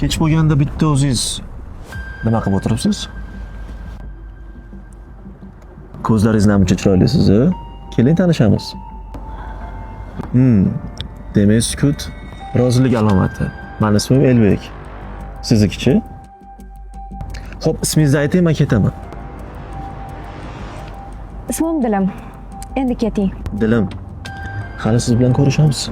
Kech bo'lganda bitta o'zingiz nima qilib o'tiribsiz? Ko'zlaringiz namuncha chiroylisiz, keling tanishamiz. Demak, sukut rozilik alomati. Meni ismim Elbek. Siznikichi? Xo'p, ismingizni ayting, men ketaman. Ismim Dilim. Endi keting. Dilim. Hali siz bilan ko'rishamiz.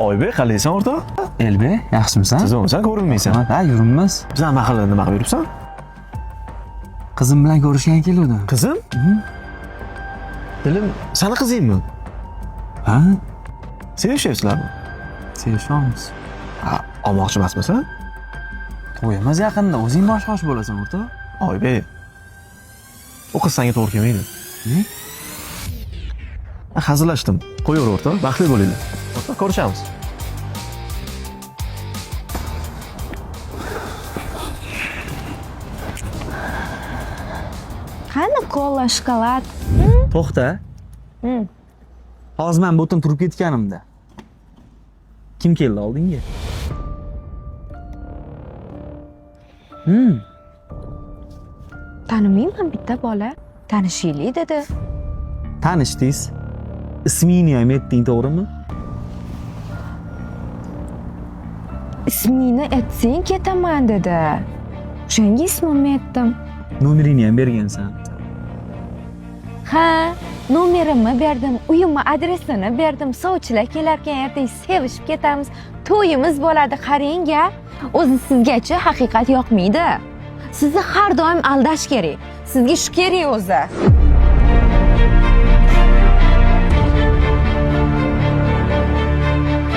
Oybek, qalaysan o'rtoq? Elbek, yaxshimisan? Siz o'ngsan, ko'rinmaysan. Ha, yurinmas. Bizning mahallada nima qilib yuribsan? Qizim bilan ko'rishgan keluvdim. Qizim? Dilim, seni qizingmi? Ha? Sevishayapsizlarmi? Sevishamiz. Ha, olmoqchi emasmisan? To'yimiz yaqinda, o'zing bosh bo'lasan, o'rtoq. Oybek. O qiz senga to'g'ri kelmaydi. Ne? Hazillashdim. Qo'yaver o'rtoq, baxtli bo'linglar. O'rtoq, ko'rishamiz. Qani kola, shokolad? To'xta. Hozir men butun turib ketganimda. Kim keldi oldinga? Tanimayman bitta bola. Tanishaylik dedi. Tanishdingiz. Ismingni ham aytding, to'g'rimi? Ismingni aytsang ketaman dedi. O'shanga ismimni aytdim. Nomeringni ham bergansan. Ha, nomerimni berdim, uyimni adresini berdim. Sovchilar kelarkan ertaga sevishib ketamiz. To'yimiz bo'ladi, qarang-a. O'zi sizgacha haqiqat yoqmaydi. Sizni har doim aldash kerak. Sizga shu kerak o'zi.